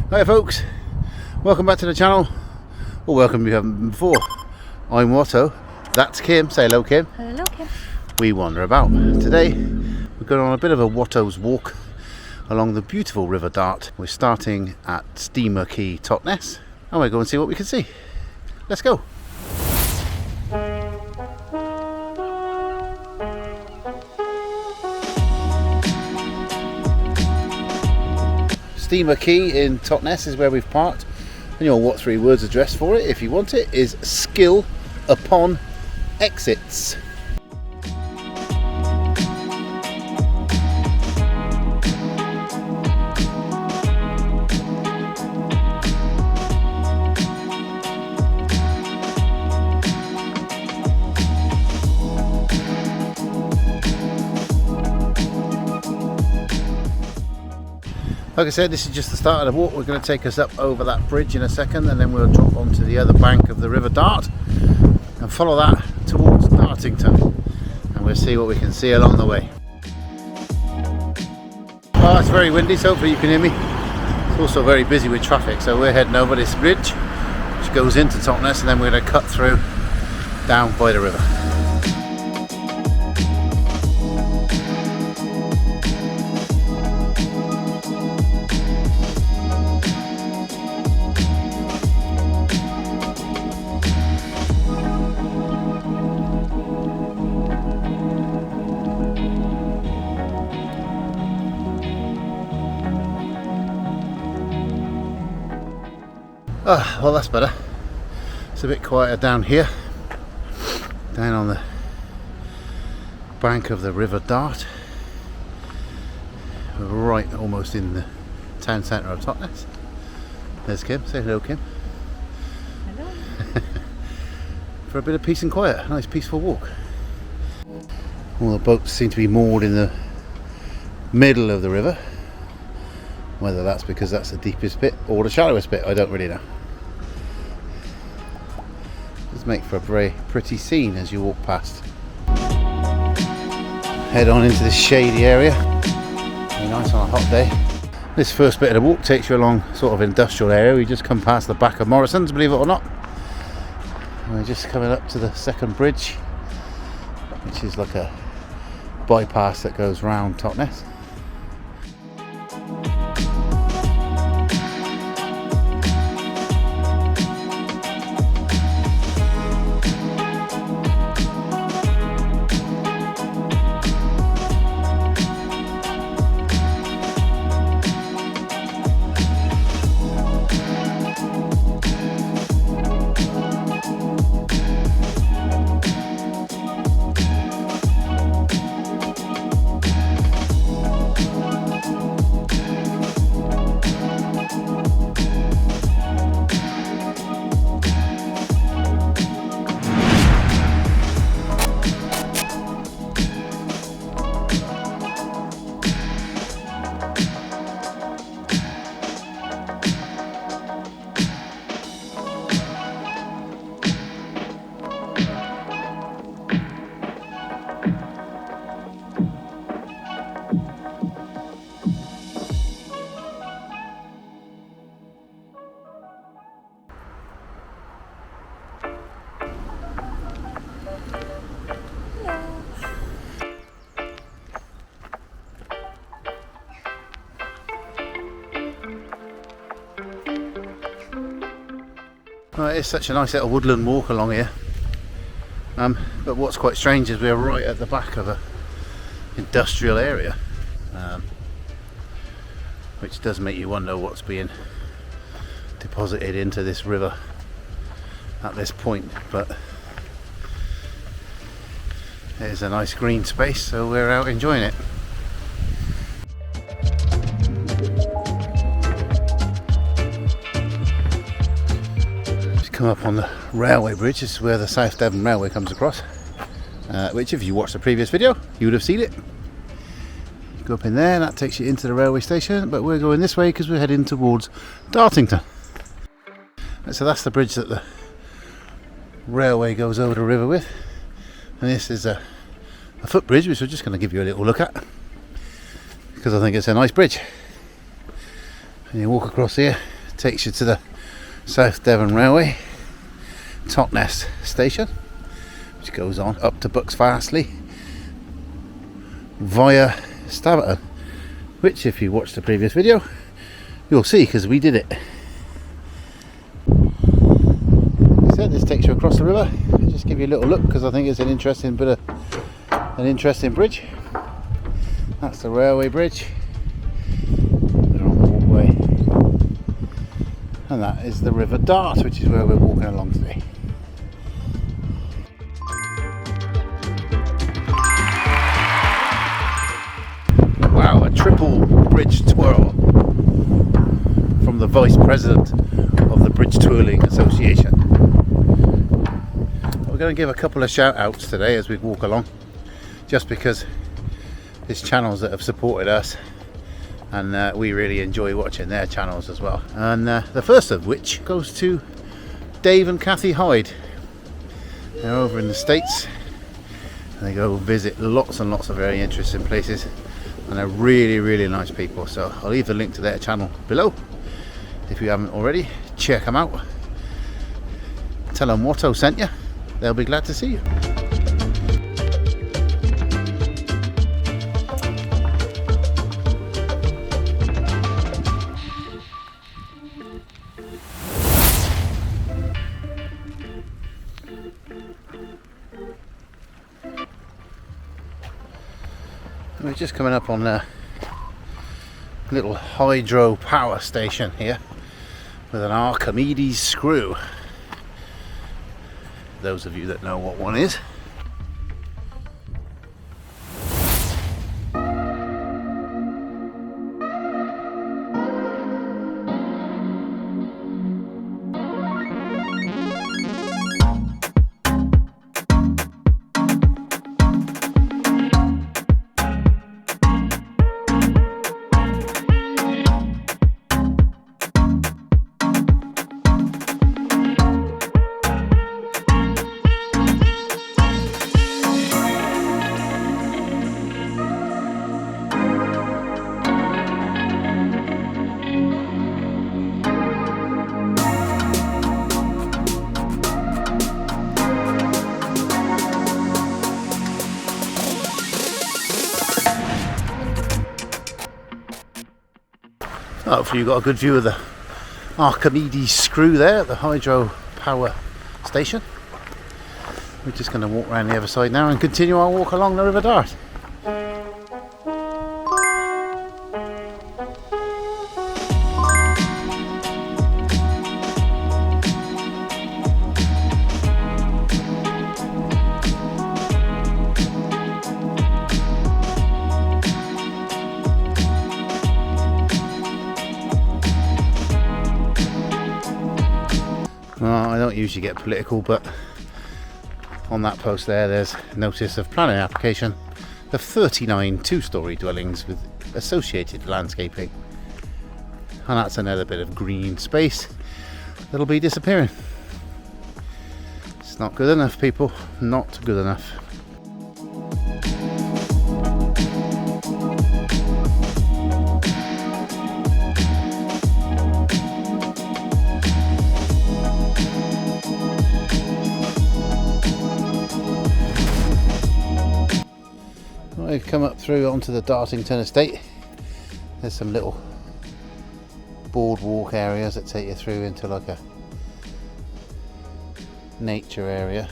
Hi folks, welcome back to the channel, or welcome if you haven't been before. I'm Watto, that's Kim, say hello Kim. Hello Kim. We wander about. Today we're going on a bit of a Watto's walk along the beautiful River Dart. We're starting at Steamer Quay, Totnes, and we'll go and see what we can see. Let's go. Steamer Quay in Totnes is where we've parked, and your what 3 words address for it, if you want it, is skill upon exits. Like I said, this is just the start of the walk. We're going to take us up over that bridge in a second, and then we'll drop onto the other bank of the River Dart and follow that towards Dartington, and we'll see what we can see along the way. Oh, it's very windy, so hopefully you can hear me. It's also very busy with traffic, so we're heading over this bridge which goes into Totnes, and then we're going to cut through down by the river. Oh, well that's better. It's a bit quieter down here, down on the bank of the River Dart. We're right almost in the town centre of Totnes. There's Kim, say hello Kim. Hello. For a bit of peace and quiet, a nice peaceful walk. All the boats seem to be moored in the middle of the river. Whether that's because that's the deepest bit or the shallowest bit, I don't really know. Does make for a very pretty scene as you walk past. Head on into this shady area. Very nice on a hot day. This first bit of the walk takes you along sort of industrial area. We just come past the back of Morrison's, believe it or not. And we're just coming up to the second bridge, which is like a bypass that goes round Totnes. Well, it's such a nice little woodland walk along here, but what's quite strange is we're right at the back of an industrial area, which does make you wonder what's being deposited into this river at this point, but there's a nice green space, so we're out enjoying it. Come up on the railway bridge. This is where the South Devon railway comes across, which if you watched the previous video you would have seen it. Go up in there and that takes you into the railway station, but we're going this way because we're heading towards Dartington. So that's the bridge that the railway goes over the river with, and this is a footbridge which we're just going to give you a little look at because I think it's a nice bridge. And you walk across here takes you to the South Devon Railway, Totnes station, which goes on up to Bucksfastleigh via Staverton, which if you watched the previous video you'll see because we did it. So this takes you across the river. I'll just give you a little look because I think it's an interesting bridge. That's the railway bridge. We're on the walkway, and that is the River Dart, which is where we're walking along today. Wow, a triple bridge twirl from the Vice President of the Bridge Twirling Association. We're going to give a couple of shout outs today as we walk along, just because there's channels that have supported us and we really enjoy watching their channels as well. And the first of which goes to Dave and Kathy Hyde. They're over in the States and they go visit lots and lots of very interesting places, and they're really nice people. So I'll leave the link to their channel below. If you haven't already, check them out. Tell them Watto sent you. They'll be glad to see you. We're just coming up on a little hydro power station here with an Archimedes screw. Those of you that know what one is. Hopefully you got a good view of the Archimedes screw there at the hydro power station. We're just going to walk around the other side now and continue our walk along the River Dart. Well, I don't usually get political, but on that post there's notice of planning application of 39 two-storey dwellings with associated landscaping, and that's another bit of green space that'll be disappearing. It's not good enough, people, not good enough. We've come up through onto the Dartington estate. There's some little boardwalk areas that take you through into like a nature area.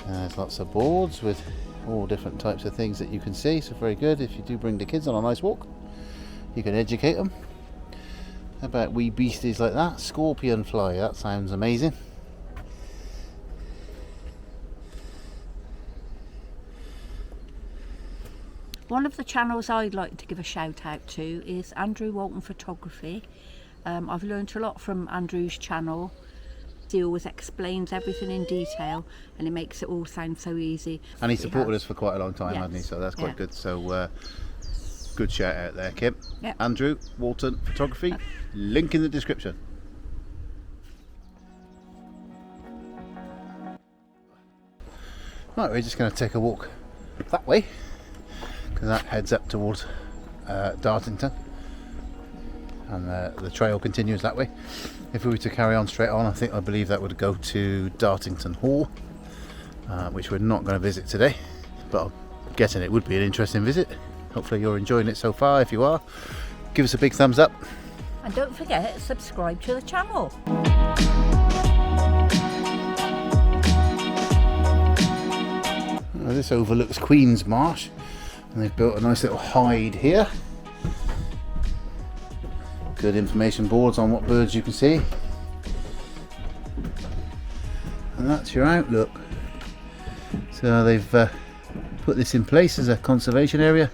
There's lots of boards with all different types of things that you can see, so very good if you do bring the kids on a nice walk. You can educate them about wee beasties like that. Scorpion fly, that sounds amazing. One of the channels I'd like to give a shout out to is Andrew Walton Photography. I've learnt a lot from Andrew's channel. He always explains everything in detail and it makes it all sound so easy. And he supported us for quite a long time, yes, hasn't he? So that's quite good. So good shout out there, Kim. Yep. Andrew Walton Photography, link in the description. Right, we're just going to take a walk that way, because that heads up towards Dartington. and the trail continues that way. If we were to carry on straight on, I believe that would go to Dartington Hall, which we're not going to visit today, but I'm guessing it would be an interesting visit. Hopefully you're enjoying it so far. If you are, give us a big thumbs up. And don't forget, subscribe to the channel. This overlooks Queen's Marsh, and they've built a nice little hide here. Good information boards on what birds you can see. And that's your outlook. So they've put this in place as a conservation area.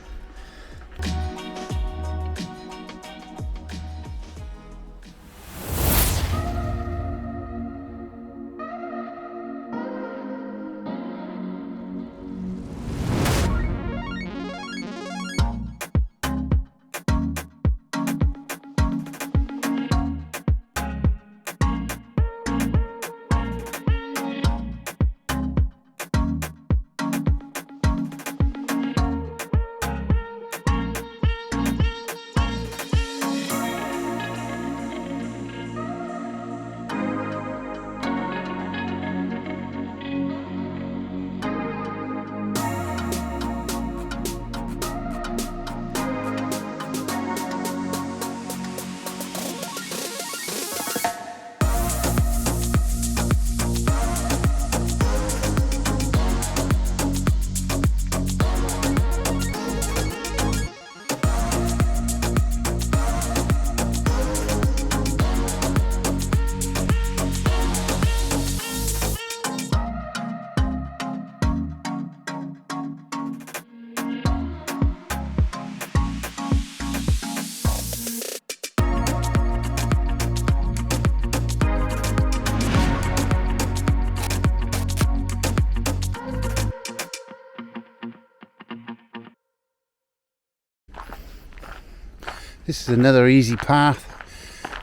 This is another easy path.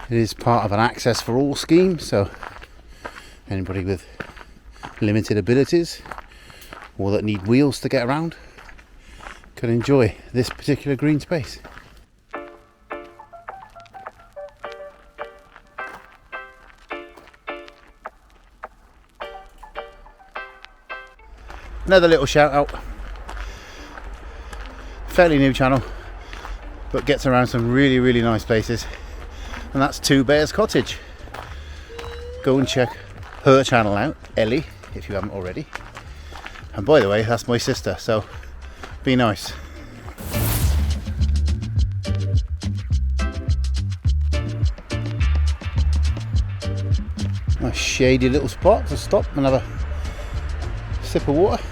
It is part of an access for all scheme, so anybody with limited abilities or that need wheels to get around can enjoy this particular green space. Another little shout out. Fairly new channel, but gets around some really nice places, and that's Two Bears Cottage. Go and check her channel out, Ellie, if you haven't already. And by the way, that's my sister, so be nice. Nice shady little spot to stop and have a sip of water.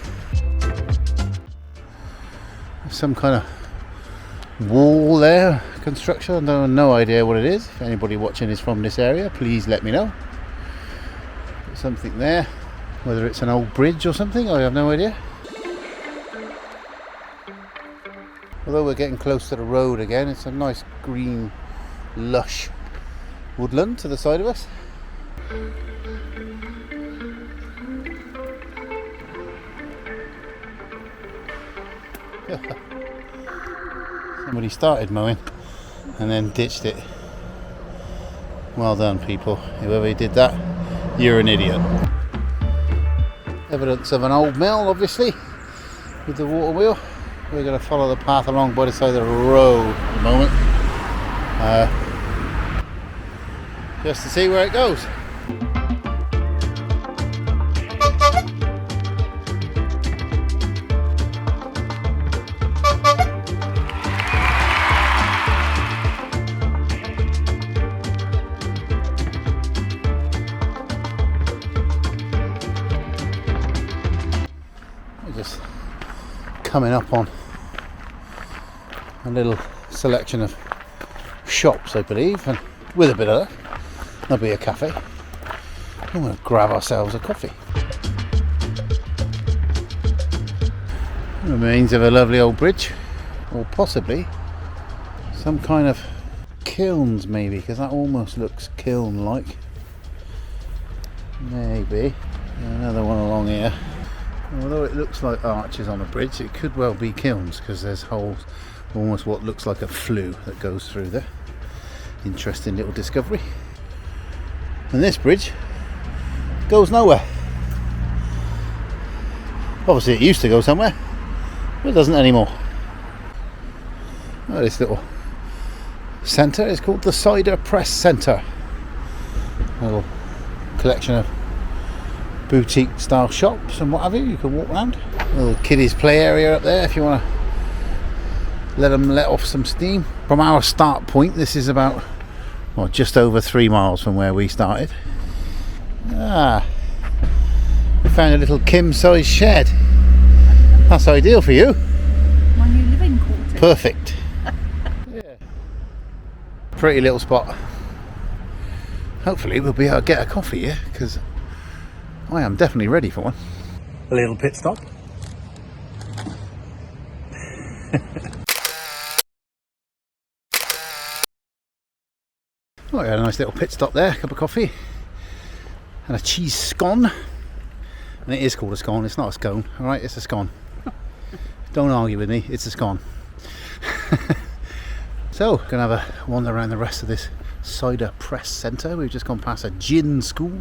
Some kind of wall there, construction. I have no idea what it is. If anybody watching is from this area, please let me know. There's something there, whether it's an old bridge or something, I have no idea. Although we're getting close to the road again, it's a nice green lush woodland to the side of us. Somebody started mowing and then ditched it. Well done, people. Whoever did that, you're an idiot. Evidence of an old mill, obviously, with the water wheel. We're going to follow the path along by the side of the road at the moment, just to see where it goes. Just coming up on a little selection of shops, I believe, and with a bit of luck there'll be a cafe. I'm going to grab ourselves a coffee. Remains of a lovely old bridge, or possibly some kind of kilns, maybe, because that almost looks kiln-like. Maybe another one along here. Although it looks like arches on a bridge, it could well be kilns, because there's holes, almost what looks like a flue that goes through there. Interesting little discovery. And this bridge goes nowhere. Obviously it used to go somewhere, but it doesn't anymore. Oh, this little centre is called the Cider Press Centre. A little collection of boutique style shops and what have you. You can walk around. A little kiddies play area up there if you want to let them let off some steam. From our start point, this is about, well, just over 3 miles from where we started. We found a little Kim-sized shed. That's ideal for you. My new living quarters. Perfect. Yeah. Pretty little spot. Hopefully we'll be able to get a coffee here, because I am definitely ready for one. A little pit stop. Oh, we had a nice little pit stop there, a cup of coffee and a cheese scone. And it is called a scone, it's not a scone, alright, it's a scone. Don't argue with me, it's a scone. So, gonna have a wander around the rest of this Cider Press Centre. We've just gone past a gin school,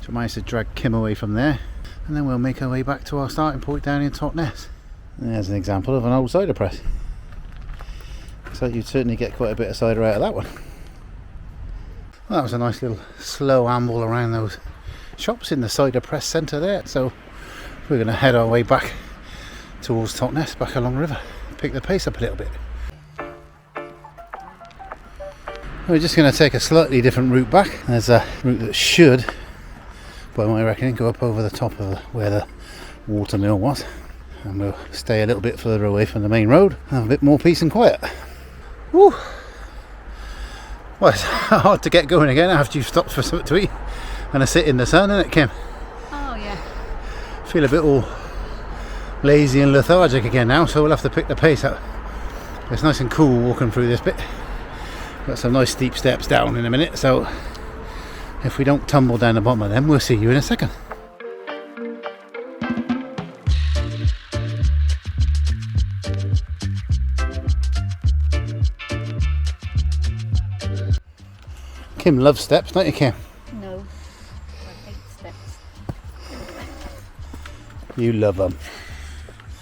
so I managed to drag Kim away from there. And then we'll make our way back to our starting point down in Totnes. There's an example of an old cider press. So you'd certainly get quite a bit of cider out of that one. Well, that was a nice little slow amble around those shops in the Cider Press Centre there. So we're going to head our way back towards Totnes, back along the river, pick the pace up a little bit. We're just going to take a slightly different route back. There's a route that should, by my reckoning, go up over the top of where the water mill was, and we'll stay a little bit further away from the main road, have a bit more peace and quiet. Woo! Well, it's hard to get going again after you've stopped for something to eat and a sit in the sun, isn't it, Kim? Oh yeah. Feel a bit all lazy and lethargic again now, so we'll have to pick the pace up. It's nice and cool walking through this bit. Got some nice steep steps down in a minute, so if we don't tumble down the bottom of them, we'll see you in a second. Kim loves steps, don't you, Kim? No, I hate steps. You love them.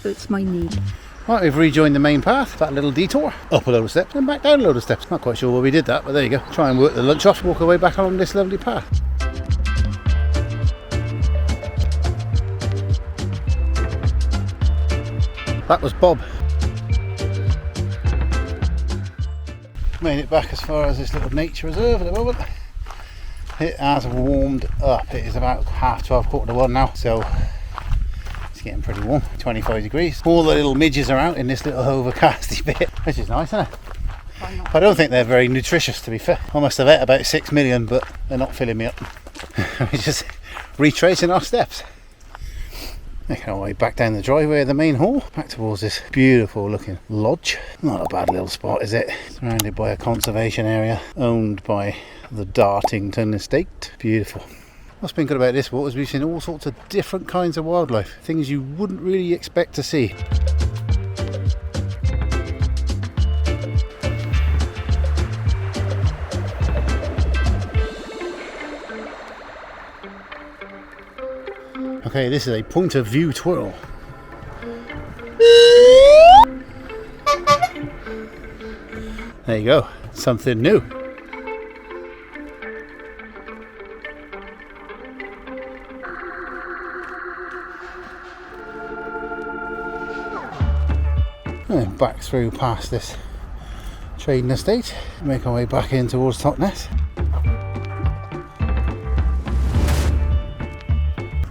It's my need. Right, we've rejoined the main path, that little detour, up a load of steps and back down a load of steps. Not quite sure why we did that, but there you go. Try and work the lunch off, walk our way back along this lovely path. That was Bob. Made it back as far as this little nature reserve at the moment. It has warmed up. It is about 12:30, 1:15 now, so it's getting pretty warm, 25 degrees. All the little midges are out in this little overcasty bit, which is nice, isn't it? I don't think they're very nutritious, to be fair. I must have ate about 6 million, but they're not filling me up. We're just retracing our steps. Making our way back down the driveway of the main hall, back towards this beautiful looking lodge. Not a bad little spot, is it? Surrounded by a conservation area owned by the Dartington estate. Beautiful. What's been good about this walk is we've seen all sorts of different kinds of wildlife, things you wouldn't really expect to see. Okay, this is a point of view twirl. There you go, something new. And back through past this trading estate, make our way back in towards Totnes.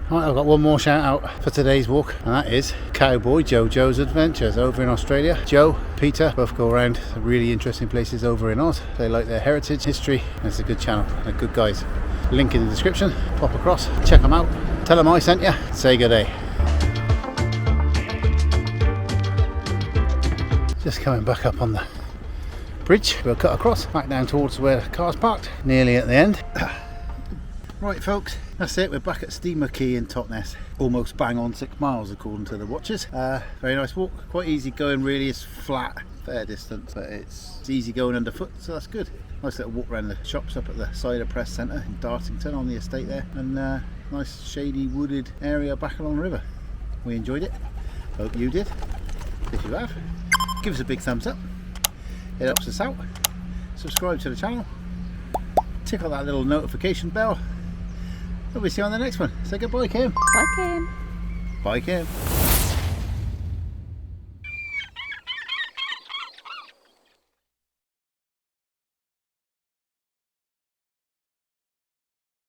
Right, I've got one more shout out for today's walk, and that is Cowboy Jojo's Adventures over in Australia. Joe, Peter, both go around some really interesting places over in Oz. They like their heritage, history, and it's a good channel, they're good guys. Link in the description, pop across, check them out, tell them I sent you, say good day. Just coming back up on the bridge, we'll cut across, back down towards where the car's parked, nearly at the end. Right folks, that's it, we're back at Steamer Quay in Totnes. Almost bang on 6 miles according to the watches. Very nice walk, quite easy going really, it's flat, fair distance, but it's easy going underfoot, so that's good. Nice little walk around the shops up at the Cider Press Centre in Dartington on the estate there, and nice shady wooded area back along the river. We enjoyed it. Hope you did. If you have, give us a big thumbs up. It helps us out. Subscribe to the channel. Tickle that little notification bell. And we'll see you on the next one. Say goodbye, Kim. Bye, Kim. Bye, Kim.